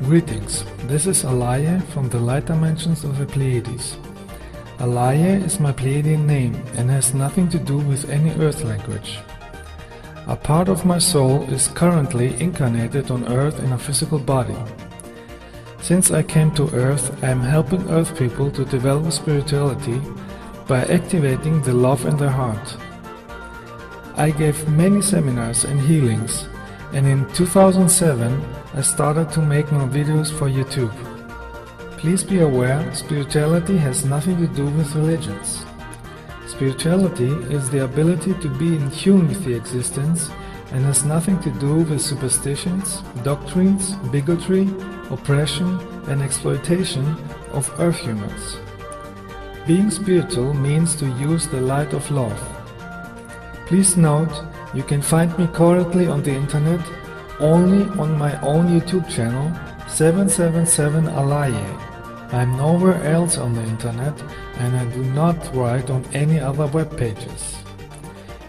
Greetings, this is Alaje from the light dimensions of the Pleiades. Alaje is my Pleiadian name and has nothing to do with any earth language. A part of my soul is currently incarnated on earth in a physical body. Since I came to earth, I am helping earth people to develop spirituality by activating the love in their heart. I gave many seminars and healings, and in 2007 I started to make more videos for YouTube. Please be aware, spirituality has nothing to do with religions. Spirituality is the ability to be in tune with the existence and has nothing to do with superstitions, doctrines, bigotry, oppression and exploitation of earth humans. Being spiritual means to use the light of love. Please note, you can find me currently on the internet only on my own YouTube channel 777 Alaje. I am nowhere else on the internet and I do not write on any other web pages.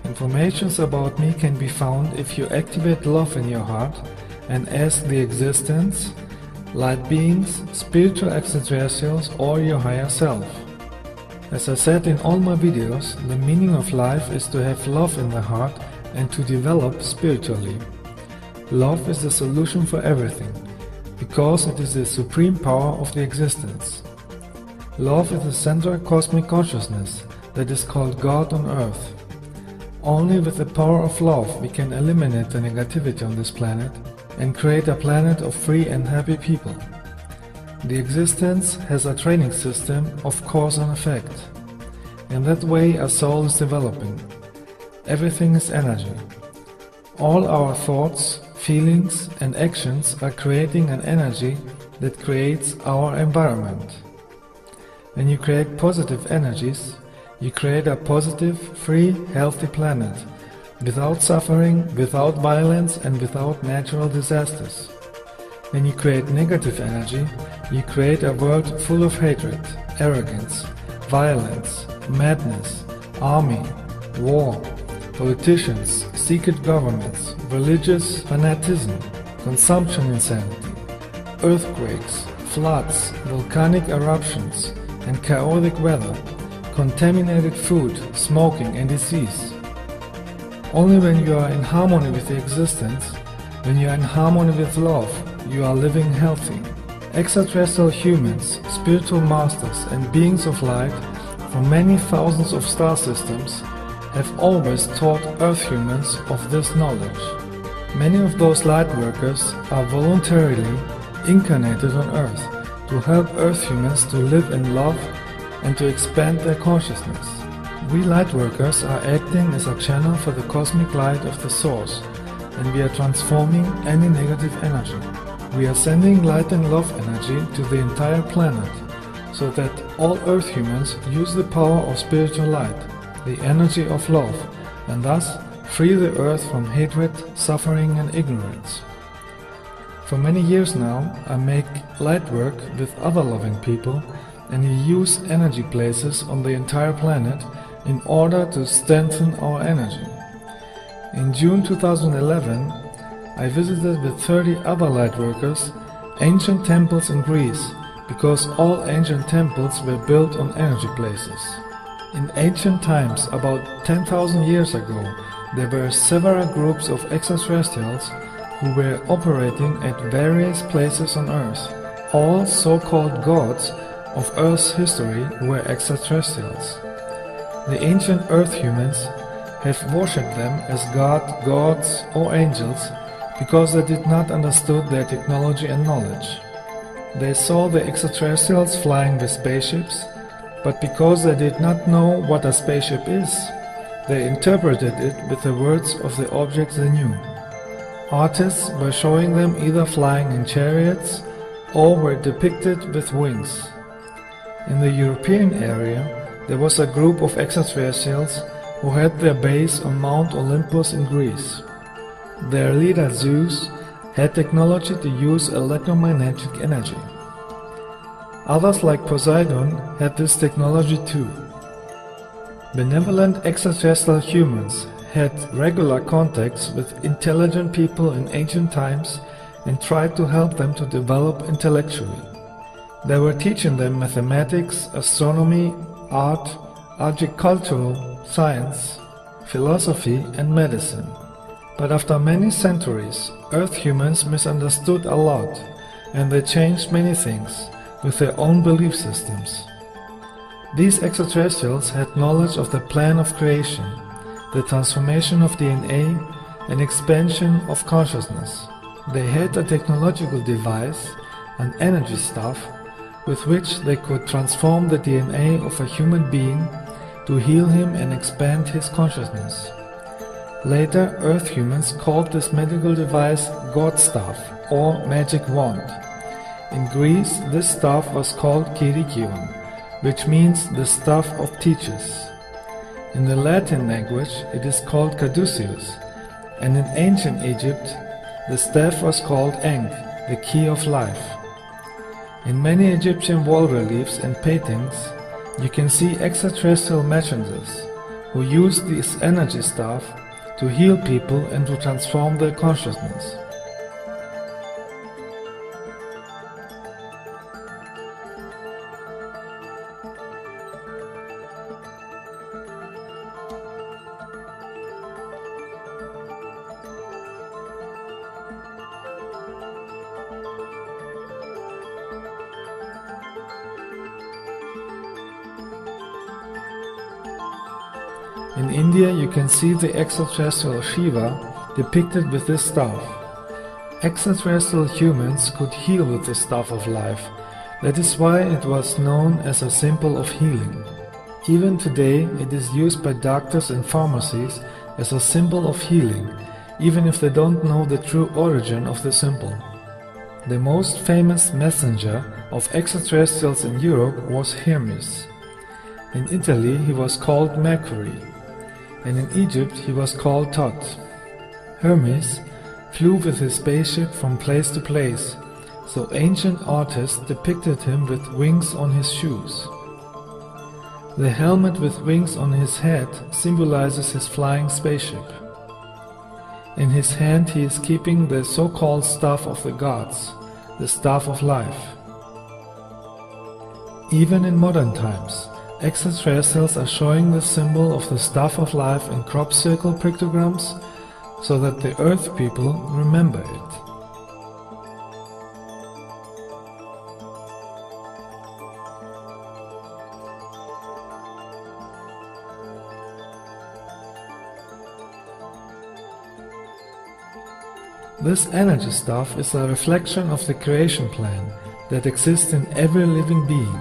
Information about me can be found if you activate love in your heart and ask the existence, light beings, spiritual extraterrestrials or your higher self. As I said in all my videos, the meaning of life is to have love in the heart and to develop spiritually. Love is the solution for everything, because it is the supreme power of the existence. Love is the central cosmic consciousness that is called God on earth. Only with the power of love we can eliminate the negativity on this planet and create a planet of free and happy people. The existence has a training system of cause and effect. In that way a soul is developing. Everything is energy. All our thoughts, feelings and actions are creating an energy that creates our environment. When you create positive energies, you create a positive, free, healthy planet, without suffering, without violence and without natural disasters. When you create negative energy, you create a world full of hatred, arrogance, violence, madness, army, war, politicians, secret governments, religious fanaticism, consumption insanity, earthquakes, floods, volcanic eruptions, and chaotic weather, contaminated food, smoking and disease. Only when you are in harmony with the existence, when you are in harmony with love, you are living healthy. Extraterrestrial humans, spiritual masters and beings of light from many thousands of star systems have always taught Earth humans of this knowledge. Many of those light workers are voluntarily incarnated on Earth to help Earth humans to live in love and to expand their consciousness. We light workers are acting as a channel for the cosmic light of the source, and we are transforming any negative energy. We are sending light and love energy to the entire planet, so that all Earth humans use the power of spiritual light, the energy of love, and thus free the Earth from hatred, suffering and ignorance. For many years now, I make light work with other loving people and we use energy places on the entire planet in order to strengthen our energy. In June 2011, I visited with 30 other lightworkers ancient temples in Greece, because all ancient temples were built on energy places. In ancient times, about 10,000 years ago, there were several groups of extraterrestrials who were operating at various places on Earth. All so-called gods of Earth's history were extraterrestrials. The ancient Earth humans have worshipped them as God, gods or angels because they did not understand their technology and knowledge. They saw the extraterrestrials flying with spaceships, but because they did not know what a spaceship is, they interpreted it with the words of the objects they knew. Artists were showing them either flying in chariots or were depicted with wings. In the European area, there was a group of extraterrestrials who had their base on Mount Olympus in Greece. Their leader Zeus had technology to use electromagnetic energy. Others like Poseidon had this technology too. Benevolent extraterrestrial humans had regular contacts with intelligent people in ancient times and tried to help them to develop intellectually. They were teaching them mathematics, astronomy, art, agricultural, science, philosophy and medicine. But after many centuries, Earth humans misunderstood a lot, and they changed many things with their own belief systems. These extraterrestrials had knowledge of the plan of creation, the transformation of DNA, and expansion of consciousness. They had a technological device, an energy staff, with which they could transform the DNA of a human being to heal him and expand his consciousness. Later, Earth humans called this medical device God staff or magic wand. In Greece, this staff was called Kyrikion, which means the staff of teachers. In the Latin language, it is called caduceus, and in ancient Egypt, the staff was called Ankh, the key of life. In many Egyptian wall reliefs and paintings, you can see extraterrestrial messengers who use this energy staff to heal people and to transform their consciousness. In India you can see the extraterrestrial Shiva depicted with this staff. Extraterrestrial humans could heal with the staff of life. That is why it was known as a symbol of healing. Even today it is used by doctors and pharmacies as a symbol of healing, even if they don't know the true origin of the symbol. The most famous messenger of extraterrestrials in Europe was Hermes. In Italy he was called Mercury, and in Egypt he was called Thoth. Hermes flew with his spaceship from place to place, so ancient artists depicted him with wings on his shoes. The helmet with wings on his head symbolizes his flying spaceship. In his hand he is keeping the so-called staff of the gods, the staff of life. Even in modern times, extraterrestrials are showing the symbol of the staff of life in crop circle pictograms so that the Earth people remember it. This energy staff is a reflection of the creation plan that exists in every living being.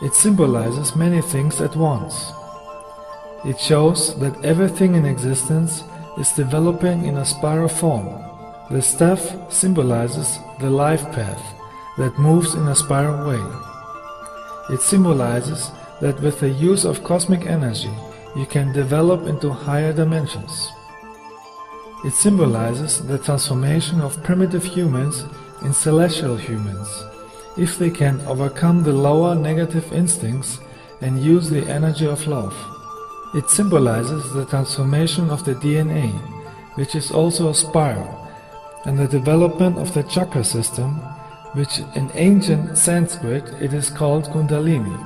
It symbolizes many things at once. It shows that everything in existence is developing in a spiral form. The staff symbolizes the life path that moves in a spiral way. It symbolizes that with the use of cosmic energy you can develop into higher dimensions. It symbolizes the transformation of primitive humans in celestial humans, if they can overcome the lower negative instincts and use the energy of love. It symbolizes the transformation of the DNA, which is also a spiral, and the development of the chakra system, which in ancient Sanskrit it is called Kundalini.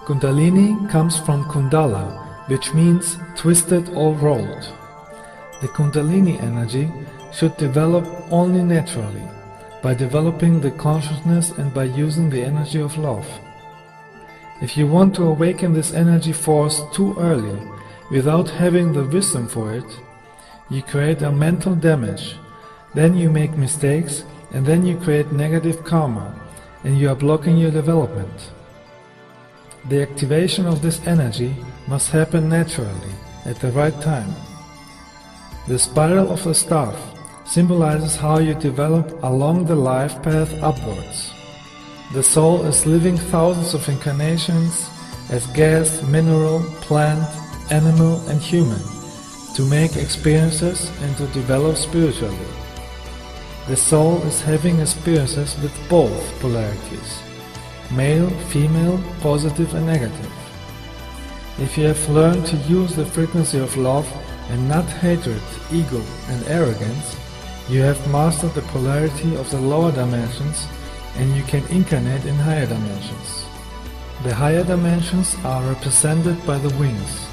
Kundalini comes from Kundala, which means twisted or rolled. The Kundalini energy should develop only naturally, by developing the consciousness and by using the energy of love. If you want to awaken this energy force too early, without having the wisdom for it, you create a mental damage, then you make mistakes, and then you create negative karma, and you are blocking your development. The activation of this energy must happen naturally, at the right time. The spiral of the staff symbolizes how you develop along the life path upwards. The soul is living thousands of incarnations as gas, mineral, plant, animal and human to make experiences and to develop spiritually. The soul is having experiences with both polarities, male, female, positive and negative. If you have learned to use the frequency of love and not hatred, ego and arrogance, You have mastered the polarity of the lower dimensions and you can incarnate in higher dimensions. The higher dimensions are represented by the wings.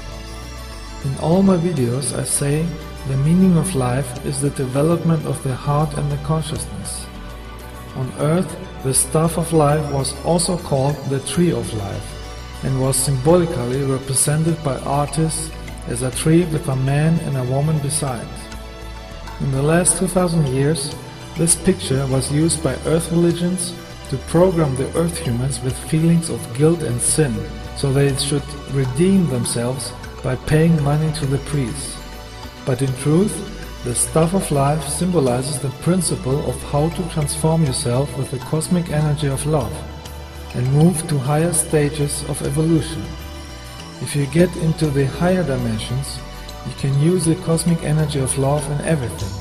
In all my videos I say the meaning of life is the development of the heart and the consciousness. On earth, the staff of life was also called the tree of life and was symbolically represented by artists as a tree with a man and a woman beside. In the last 2000 years, this picture was used by earth religions to program the earth humans with feelings of guilt and sin, so they should redeem themselves by paying money to the priests. But in truth, the staff of life symbolizes the principle of how to transform yourself with the cosmic energy of love and move to higher stages of evolution. If you get into the higher dimensions, you can use the cosmic energy of love in everything.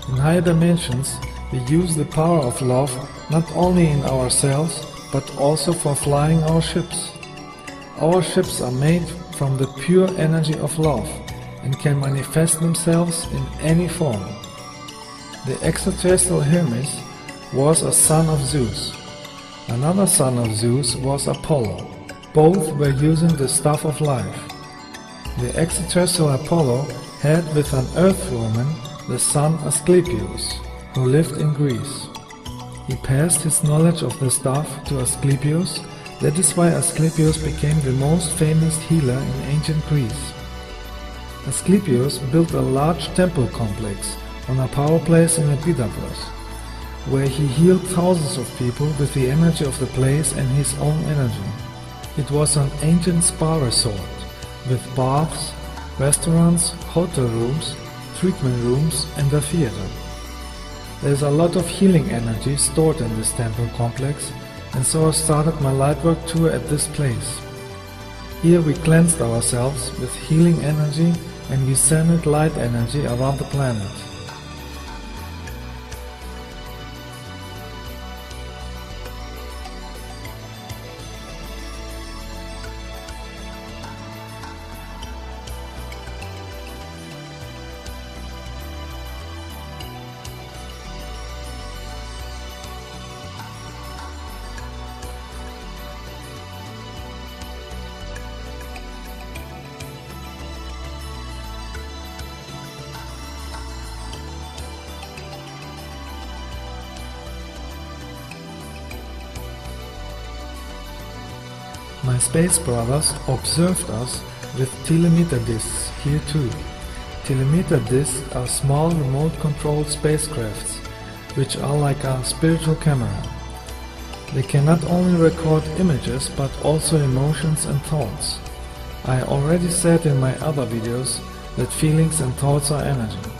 In higher dimensions, we use the power of love not only in ourselves, but also for flying our ships. Our ships are made from the pure energy of love and can manifest themselves in any form. The extraterrestrial Hermes was a son of Zeus. Another son of Zeus was Apollo. Both were using the staff of life. The extraterrestrial Apollo had with an earth woman the son Asclepius, who lived in Greece. He passed his knowledge of the staff to Asclepius. That is why Asclepius became the most famous healer in ancient Greece. Asclepius built a large temple complex on a power place in Epidavros, where he healed thousands of people with the energy of the place and his own energy. It was an ancient spa resort, with baths, restaurants, hotel rooms, treatment rooms and a theater. There is a lot of healing energy stored in this temple complex, and so I started my Lightwork tour at this place. Here we cleansed ourselves with healing energy and we centered light energy around the planet. My space brothers observed us with telemeter discs here too. Telemeter discs are small remote-controlled spacecrafts, which are like a spiritual camera. They can not only record images but also emotions and thoughts. I already said in my other videos that feelings and thoughts are energy.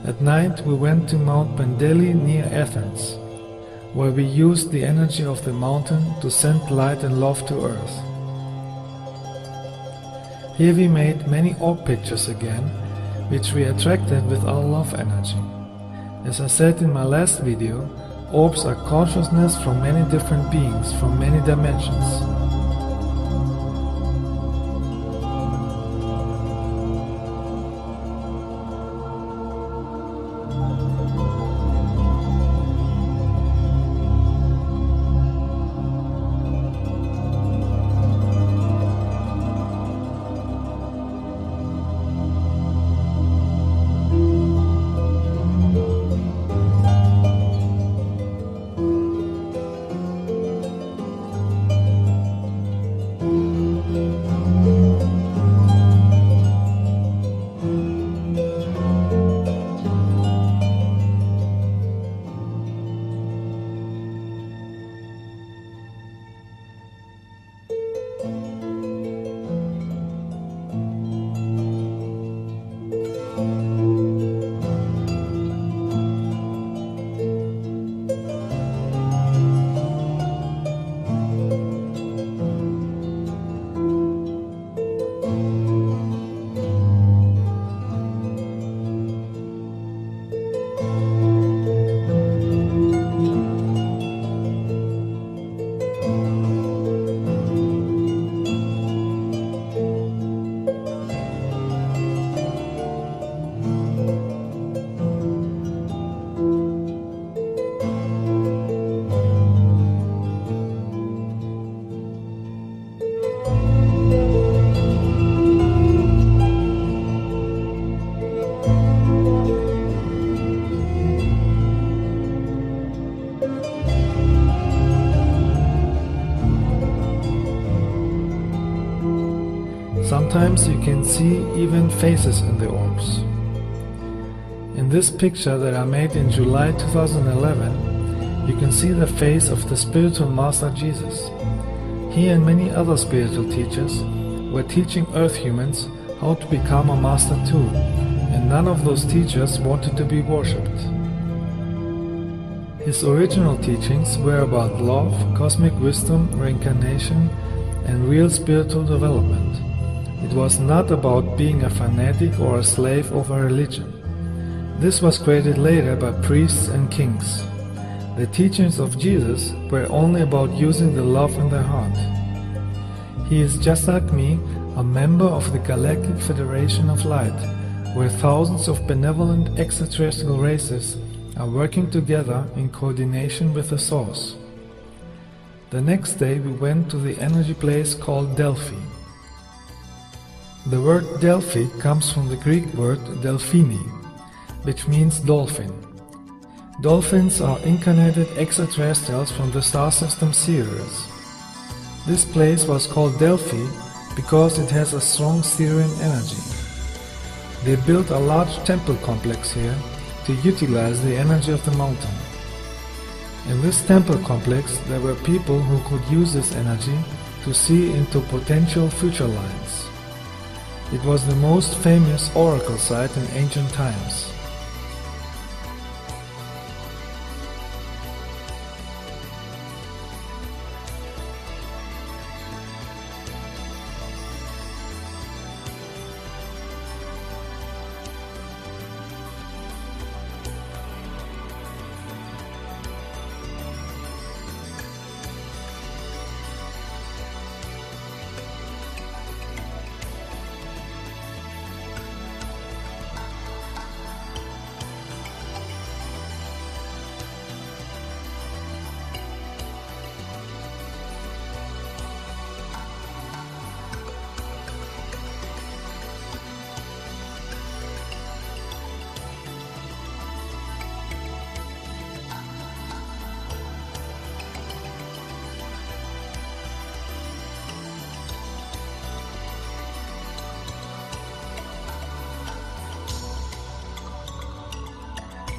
At night we went to Mount Pendeli near Athens, where we used the energy of the mountain to send light and love to earth. Here we made many orb pictures again, which we attracted with our love energy. As I said in my last video, orbs are consciousness from many different beings from many dimensions. Sometimes you can see even faces in the orbs. In this picture that I made in July 2011, you can see the face of the spiritual master Jesus. He and many other spiritual teachers were teaching Earth humans how to become a master too, and none of those teachers wanted to be worshipped. His original teachings were about love, cosmic wisdom, reincarnation, and real spiritual development. It was not about being a fanatic or a slave of a religion. This was created later by priests and kings. The teachings of Jesus were only about using the love in their heart. He is just like me, a member of the Galactic Federation of Light, where thousands of benevolent extraterrestrial races are working together in coordination with the Source. The next day we went to the energy place called Delphi. The word Delphi comes from the Greek word Delphini, which means dolphin. Dolphins are incarnated extraterrestrials from the star system Sirius. This place was called Delphi because it has a strong Sirian energy. They built a large temple complex here to utilize the energy of the mountain. In this temple complex there were people who could use this energy to see into potential future lines. It was the most famous oracle site in ancient times.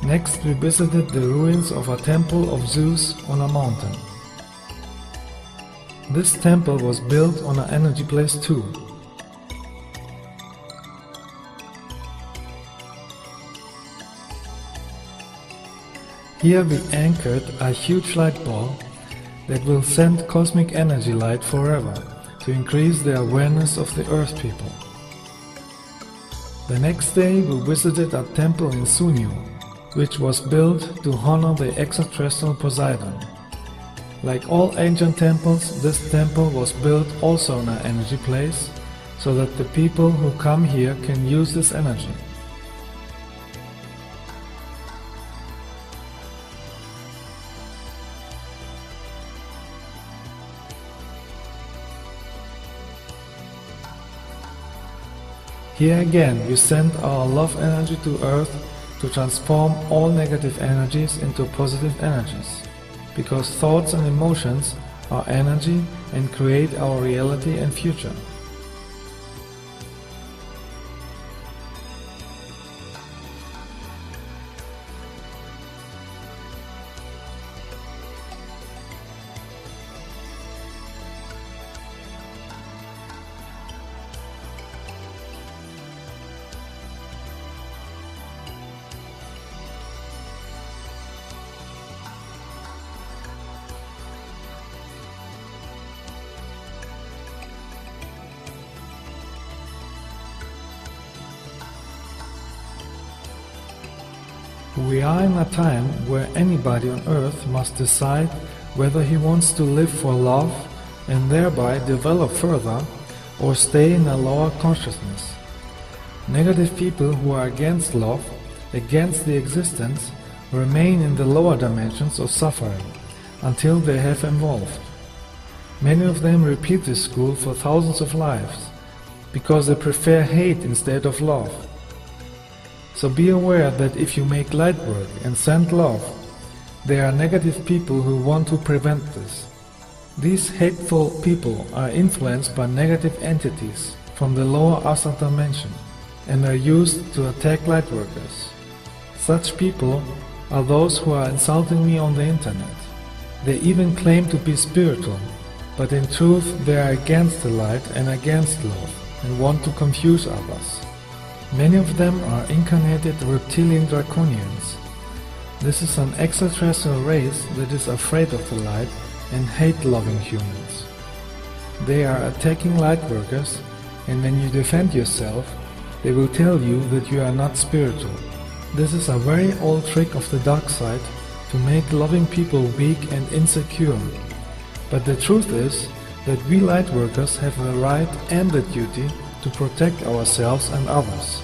Next we visited the ruins of a temple of Zeus on a mountain. This temple was built on an energy place too. Here we anchored a huge light ball that will send cosmic energy light forever to increase the awareness of the Earth people. The next day we visited a temple in Sunyu, which was built to honor the extraterrestrial Poseidon. Like all ancient temples, this temple was built also in an energy place, so that the people who come here can use this energy. Here again we send our love energy to Earth to transform all negative energies into positive energies, because thoughts and emotions are energy and create our reality and future. We are in a time where anybody on Earth must decide whether he wants to live for love and thereby develop further, or stay in a lower consciousness. Negative people who are against love, against the existence, remain in the lower dimensions of suffering until they have evolved. Many of them repeat this school for thousands of lives because they prefer hate instead of love. So be aware that if you make light work and send love, there are negative people who want to prevent this. These hateful people are influenced by negative entities from the lower astral dimension and are used to attack Lightworkers. Such people are those who are insulting me on the internet. They even claim to be spiritual, but in truth they are against the light and against love and want to confuse others. Many of them are incarnated reptilian draconians. This is an extraterrestrial race that is afraid of the light and hate loving humans. They are attacking Lightworkers, and when you defend yourself, they will tell you that you are not spiritual. This is a very old trick of the dark side to make loving people weak and insecure. But the truth is that we Lightworkers have the right and the duty to protect ourselves and others.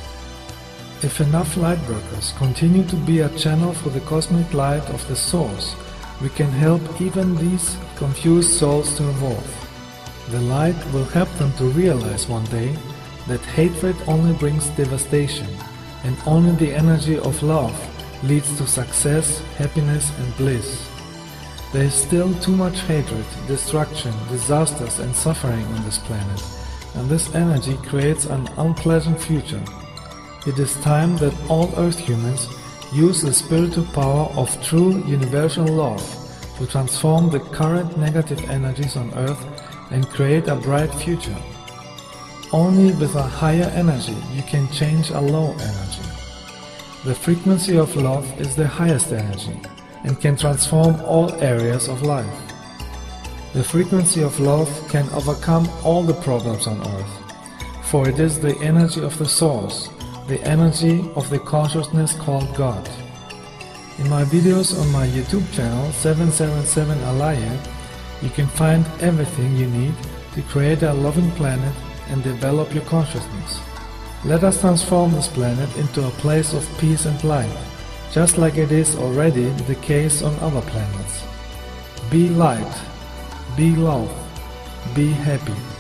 If enough Lightworkers continue to be a channel for the cosmic light of the Source, we can help even these confused souls to evolve. The light will help them to realize one day that hatred only brings devastation, and only the energy of love leads to success, happiness and bliss. There is still too much hatred, destruction, disasters and suffering on this planet, and this energy creates an unpleasant future. It is time that all Earth humans use the spiritual power of true universal love to transform the current negative energies on Earth and create a bright future. Only with a higher energy you can change a low energy. The frequency of love is the highest energy and can transform all areas of life. The frequency of love can overcome all the problems on Earth, for it is the energy of the Source, the energy of the consciousness called God. In my videos on my YouTube channel 777 Alaje, you can find everything you need to create a loving planet and develop your consciousness. Let us transform this planet into a place of peace and light, just like it is already the case on other planets. Be light, be love, be happy.